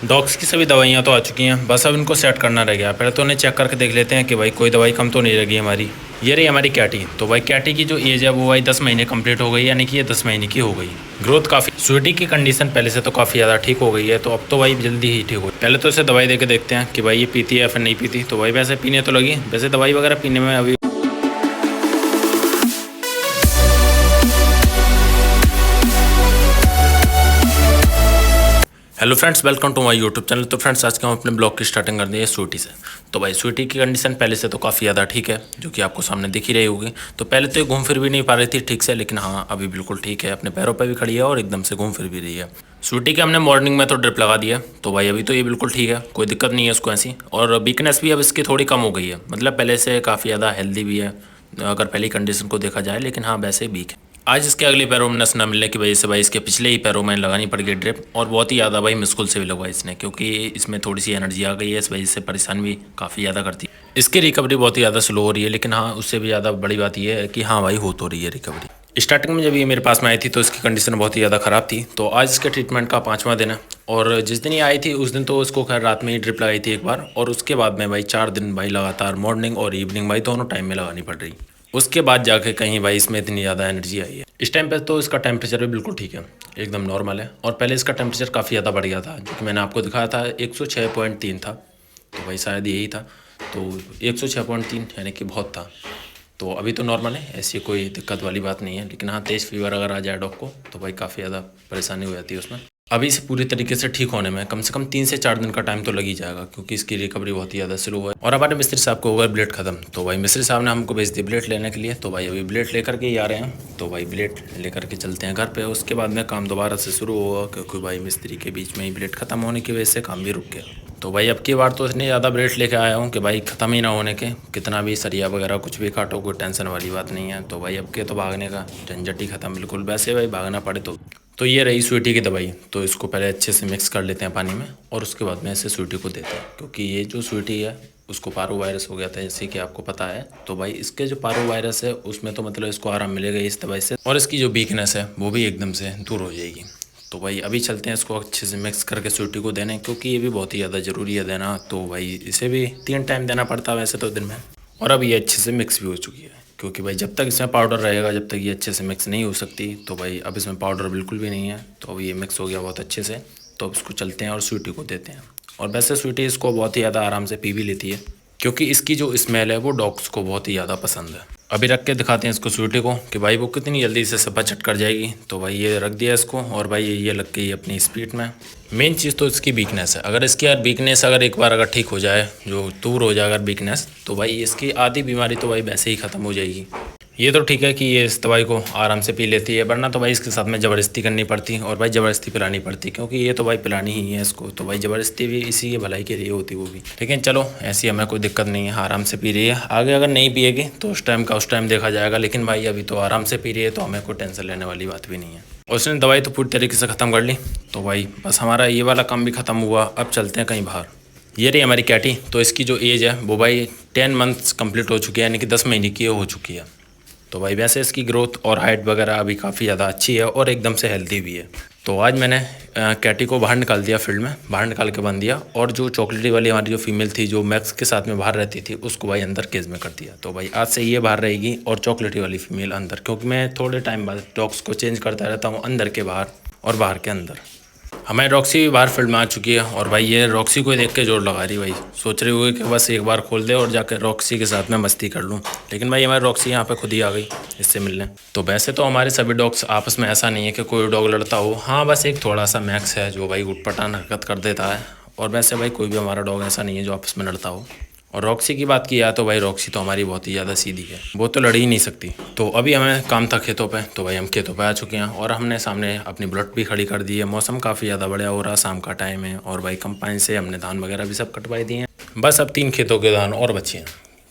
Dogs की सभी दवाइयाँ तो आ चुकी हैं, बस अब इनको सेट करना रह गया। पहले तो उन्हें चेक करके देख लेते हैं कि भाई कोई दवाई कम तो नहीं लगी हमारी। ये रही हमारी कैटी। तो भाई कैटी की जो एज है वो भाई 10 महीने कंप्लीट हो गई, यानी कि ये 10 महीने की हो गई। ग्रोथ काफ़ी, स्वीटी की कंडीशन पहले से तो काफ़ी ज़्यादा ठीक हो गई है, तो अब तो भाई जल्दी ही ठीक हो। पहले तो इसे दवाई दे के देखते हैं कि भाई ये पीती है या फिर नहीं पीती। तो भाई वैसे पीने तो लगी, वैसे दवाई वगैरह पीने में अभी। Hello friends, welcome to my YouTube channel. तो फ्रेंड्स आज के हम अपने ब्लॉग की स्टार्टिंग कर दी है स्वीटी से। तो भाई स्वीटी की कंडीशन पहले से तो काफ़ी ज़्यादा ठीक है, जो कि आपको सामने दिख ही रही होगी। तो पहले तो ये घूम फिर भी नहीं पा रही थी ठीक से, लेकिन हाँ अभी बिल्कुल ठीक है, अपने पैरों पर भी खड़ी है और एकदम से घूम फिर भी रही है। स्वीटी के हमने मॉर्निंग में तो ड्रिप लगा दिया, तो भाई अभी तो ये बिल्कुल ठीक है, कोई दिक्कत नहीं है उसको ऐसी। और वीकनेस भी अब इसकी थोड़ी कम हो गई है, मतलब पहले से काफ़ी ज़्यादा हेल्दी भी है अगर पहली कंडीशन को देखा जाए, लेकिन हाँ वैसे वीक है। आज इसके अगले पैरों में नस न मिलने की वजह से भाई इसके पिछले ही पैरों में लगानी पड़ गई ड्रिप, और बहुत ही ज़्यादा भाई मुश्किल से भी लगवाई इसने, क्योंकि इसमें थोड़ी सी एनर्जी आ गई है, इस वजह से परेशान भी काफ़ी ज़्यादा करती है। इसकी रिकवरी बहुत ही ज़्यादा स्लो हो रही है, लेकिन हाँ उससे भी ज़्यादा बड़ी बात यह है कि हाँ भाई हो तो रही है रिकवरी। स्टार्टिंग में जब ये मेरे पास में आई थी तो इसकी कंडीशन बहुत ही ज़्यादा ख़राब थी। तो आज इसके ट्रीटमेंट का 5वां दिन है, और जिस दिन ये आई थी उस दिन तो इसको खैर रात में ही ड्रिप लगाई थी एक बार, और उसके बाद में भाई 4 दिन भाई लगातार मॉर्निंग और इवनिंग भाई दोनों टाइम में लगानी पड़ रही। उसके बाद जाके कहीं भाई इसमें इतनी ज़्यादा एनर्जी आई है। इस टाइम पे तो इसका टेम्परेचर भी बिल्कुल ठीक है, एकदम नॉर्मल है। और पहले इसका टेम्परेचर काफ़ी ज़्यादा बढ़ गया था, जो कि मैंने आपको दिखाया था 106.3 था, तो भाई शायद यही था। तो 106.3 यानी कि बहुत था। तो अभी तो नॉर्मल है, ऐसी कोई दिक्कत वाली बात नहीं है। लेकिन हाँ तेज़ फीवर अगर आ जाए डॉग को तो भाई काफ़ी ज़्यादा परेशानी हो जाती है उसमें। अभी इसे पूरी तरीके से ठीक होने में कम से कम 3 से 4 दिन का टाइम तो लग ही जाएगा, क्योंकि इसकी रिकवरी बहुत ही ज़्यादा स्लो है। और हमारे मिस्त्री साहब को होगा ब्लेड खत्म, तो भाई मिस्त्री साहब ने हमको भेज दी ब्लेड लेने के लिए। तो भाई अभी ब्लेड लेकर के ही आ रहे हैं, तो भाई ब्लेड लेकर के चलते हैं घर पे। उसके बाद में काम दोबारा से शुरू होगा, क्योंकि भाई मिस्त्री के बीच में ही ब्लेड खत्म होने की वजह से काम भी रुक गया। तो भाई अब की बार तो इतनी ज़्यादा ब्लेड लेके आया हूँ कि भाई ख़त्म ही ना होने के, कितना भी सरिया वगैरह कुछ भी काटो कोई टेंशन वाली बात नहीं है। तो भाई अब के तो भागने का झंझट ही ख़त्म बिल्कुल, वैसे भाई भागना पड़े तो ये रही स्वीटी की दवाई। तो इसको पहले अच्छे से मिक्स कर लेते हैं पानी में, और उसके बाद में ऐसे स्वीटी को देते हैं, क्योंकि ये जो स्वीटी है उसको पारो वायरस हो गया था, जैसे कि आपको पता है। तो भाई इसके जो पारो वायरस है उसमें तो मतलब इसको आराम मिलेगा इस दवाई से, और इसकी जो वीकनेस है वो भी एकदम से दूर हो जाएगी। तो भाई अभी चलते हैं इसको अच्छे से मिक्स करके स्वीटी को देने, क्योंकि ये भी बहुत ही ज़्यादा ज़रूरी है देना। तो भाई इसे भी 3 टाइम देना पड़ता है वैसे तो दिन में। और अब ये अच्छे से मिक्स भी हो चुकी है, क्योंकि भाई जब तक इसमें पाउडर रहेगा जब तक ये अच्छे से मिक्स नहीं हो सकती। तो भाई अब इसमें पाउडर बिल्कुल भी नहीं है, तो अब ये मिक्स हो गया बहुत अच्छे से। तो अब इसको चलते हैं और स्वीटी को देते हैं। और वैसे स्वीटी इसको बहुत ही ज़्यादा आराम से पी भी लेती है, क्योंकि इसकी जो स्मेल है वो डॉग्स को बहुत ही ज़्यादा पसंद है। अभी रख के दिखाते हैं इसको स्वीटी को कि भाई वो कितनी जल्दी से सपा चट कर जाएगी। तो भाई ये रख दिया इसको, और भाई ये लग गई अपनी स्पीड में। मेन चीज़ तो इसकी वीकनेस है, अगर इसकी यार वीकनेस अगर एक बार अगर ठीक हो जाए, जो दूर हो जाए अगर वीकनेस, तो भाई इसकी आधी बीमारी तो भाई वैसे ही ख़त्म हो जाएगी। ये तो ठीक है कि ये इस दवाई को आराम से पी लेती है, वरना तो भाई इसके साथ में ज़बरदस्ती करनी पड़ती और भाई ज़बरदस्ती पिलानी पड़ती, क्योंकि ये तो भाई पिलानी ही है इसको। तो भाई ज़बरदस्ती भी इसी की भलाई के लिए होती वो भी। लेकिन चलो ऐसी हमें कोई दिक्कत नहीं है, आराम से पी रही है। आगे अगर नहीं पिएगी तो उस टाइम का उस टाइम देखा जाएगा, लेकिन भाई अभी तो आराम से पी रही है, तो हमें कोई टेंशन लेने वाली बात भी नहीं है। उसने दवाई तो पूरी तरीके से ख़त्म कर ली, तो भाई बस हमारा ये वाला काम भी ख़त्म हुआ। अब चलते हैं कहीं बाहर। ये रही हमारी कैटी। तो इसकी जो एज है वो भाई 10 मंथ्स कंप्लीट हो चुकी है, यानी कि 10 महीने की हो चुकी है। तो भाई वैसे इसकी ग्रोथ और हाइट वगैरह अभी काफ़ी ज़्यादा अच्छी है, और एकदम से हेल्दी भी है। तो आज मैंने कैटी को बाहर निकाल दिया, फील्ड में बाहर निकाल के बांध दिया, और जो चॉकलेटी वाली हमारी जो फीमेल थी जो मैक्स के साथ में बाहर रहती थी उसको भाई अंदर केज में कर दिया। तो भाई आज से ये बाहर रहेगी और चॉकलेटी वाली फीमेल अंदर, क्योंकि मैं थोड़े टाइम बाद डॉग्स को चेंज करता रहता हूँ, अंदर के बाहर और बाहर के अंदर। हमारी रॉक्सी भी बाहर फील्ड में आ चुकी है, और भाई ये रॉक्सी को देख के जोर लगा रही, भाई सोच रही होगी कि बस एक बार खोल दे और जाकर रॉक्सी के साथ में मस्ती कर लूँ। लेकिन भाई हमारी रॉक्सी यहाँ पे खुद ही आ गई इससे मिलने। तो वैसे तो हमारे सभी डॉग्स आपस में ऐसा नहीं है कि कोई डॉग लड़ता हो, हाँ बस एक थोड़ा सा मैक्स है जो भाई उटपटांग हरकत कर देता है, और वैसे भाई कोई भी हमारा डॉग ऐसा नहीं है जो आपस में लड़ता हो। और रॉक्सी की बात की जाए तो भाई रॉक्सी तो हमारी बहुत ही ज़्यादा सीधी है, वो तो लड़ ही नहीं सकती। तो अभी हमें काम था खेतों पे, तो भाई हम खेतों पे आ चुके हैं, और हमने सामने अपनी बुलेट भी खड़ी कर दी है। मौसम काफ़ी ज़्यादा बढ़िया हो रहा, शाम का टाइम है, और भाई कंपाइन से हमने धान वगैरह भी सब कटवाई दिए हैं। बस अब 3 खेतों के धान और बचे हैं,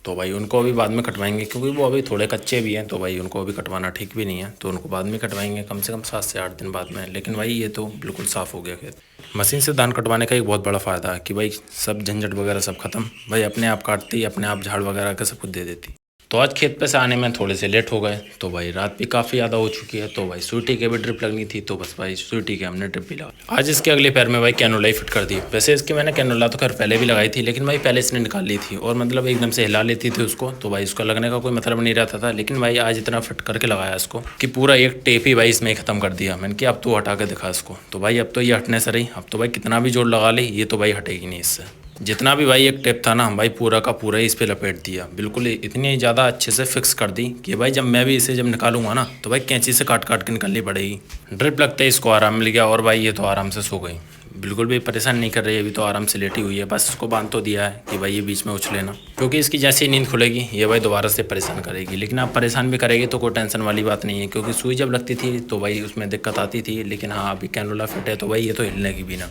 तो भाई उनको अभी बाद में कटवाएंगे, क्योंकि वो अभी थोड़े कच्चे भी हैं। तो भाई उनको अभी कटवाना ठीक भी नहीं है, तो उनको बाद में कटवाएंगे कम से कम 7 से 8 दिन बाद में। लेकिन भाई ये तो बिल्कुल साफ़ हो गया खेत। मशीन से धान कटवाने का एक बहुत बड़ा फ़ायदा है कि भाई सब झंझट वगैरह सब खत्म, भाई अपने आप काटती, अपने आप झाड़ वगैरह के सब कुछ दे देती। तो आज खेत पे से आने में थोड़े से लेट हो गए, तो भाई रात भी काफ़ी ज़्यादा हो चुकी है। तो भाई स्वीटी के भी ड्रिप लगनी थी, तो बस भाई स्वीटी के हमने ड्रिप भी लगा। आज इसके अगले पैर में भाई कैनोला ही फिट कर दी। वैसे इसकी मैंने कैनोला तो खैर पहले भी लगाई थी, लेकिन भाई पहले इसने निकाल ली थी और मतलब एकदम से हिला लेती थी उसको, तो भाई उसका लगने का कोई मतलब नहीं रहता था। लेकिन भाई आज इतना फिट करके लगाया इसको कि पूरा एक टेप ही भाई इसमें ख़त्म कर दिया। मैंने कि अब तो हटा के दिखा इसको, तो भाई अब तो ये हटने से रही। अब तो भाई कितना भी जोर लगा ले ये तो भाई हटेगी नहीं इससे। जितना भी भाई एक टेप था ना भाई पूरा का पूरा ही इस पे लपेट दिया, बिल्कुल इतनी ज़्यादा अच्छे से फिक्स कर दी कि भाई जब मैं भी इसे जब निकालूंगा ना तो भाई कैंची से काट काट के निकालनी पड़ेगी। ड्रिप लगते ही इसको आराम मिल गया और भाई ये तो आराम से सो गई, बिल्कुल भी परेशान नहीं कर रही है। अभी तो आराम से लेटी हुई है, बस इसको बांध तो दिया है कि भाई ये बीच में उछले ना, क्योंकि इसकी जैसे ही नींद खुलेगी ये भाई दोबारा से परेशान करेगी। लेकिन आप परेशान भी करेगी तो कोई टेंशन वाली बात नहीं है, क्योंकि सुई जब लगती थी तो भाई उसमें दिक्कत आती थी। लेकिन हाँ अभी कैनोला फिट है तो भाई ये तो हिलने की भी ना।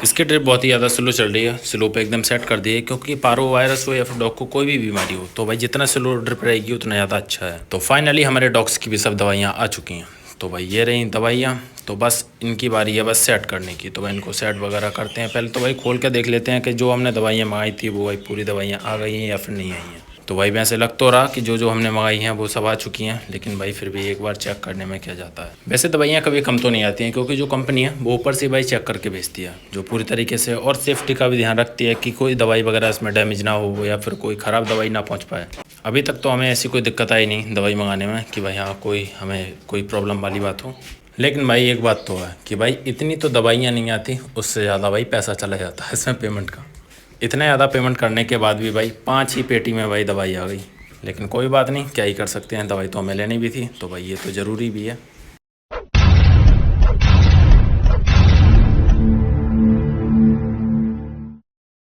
इसकी ड्रिप बहुत ही ज़्यादा स्लो चल रही है, स्लो पे एकदम सेट कर दी है, क्योंकि पारो वायरस हो या फिर डॉग को कोई भी बीमारी हो तो भाई जितना स्लो ड्रिप रहेगी उतना ज़्यादा अच्छा है। तो फाइनली हमारे डॉग्स की भी सब दवाइयाँ आ चुकी हैं। तो भाई ये रही दवाइयाँ, तो बस इनकी बारी है बस सेट करने की। तो भाई इनको सेट वगैरह करते हैं। पहले तो भाई खोल के देख लेते हैं कि जो हमने दवाइयाँ मंगाई थी वो भाई पूरी दवाइयाँ आ गई हैं या फिर नहीं आई हैं। तो भाई वैसे लग तो रहा कि जो जो हमने मंगाई हैं वो सब आ चुकी हैं, लेकिन भाई फिर भी एक बार चेक करने में क्या जाता है। वैसे दवाइयाँ कभी कम तो नहीं आती हैं, क्योंकि जो कंपनी है वो ऊपर से भाई चेक करके भेजती है जो पूरी तरीके से, और सेफ्टी का भी ध्यान रखती है कि कोई दवाई वगैरह इसमें डैमेज ना हो या फिर कोई ख़राब दवाई ना पहुँच पाए। अभी तक तो हमें ऐसी कोई दिक्कत आई नहीं दवाई मंगाने में कि भाई हाँ कोई हमें कोई प्रॉब्लम वाली बात हो। लेकिन भाई एक बात तो है कि भाई इतनी तो दवाइयाँ नहीं आती, उससे ज़्यादा भाई पैसा चला जाता है इसमें पेमेंट का। इतना ज़्यादा पेमेंट करने के बाद भी भाई 5 ही पेटी में भाई दवाई आ गई। लेकिन कोई बात नहीं, क्या ही कर सकते हैं, दवाई तो हमें लेनी भी थी तो भाई ये तो ज़रूरी भी है।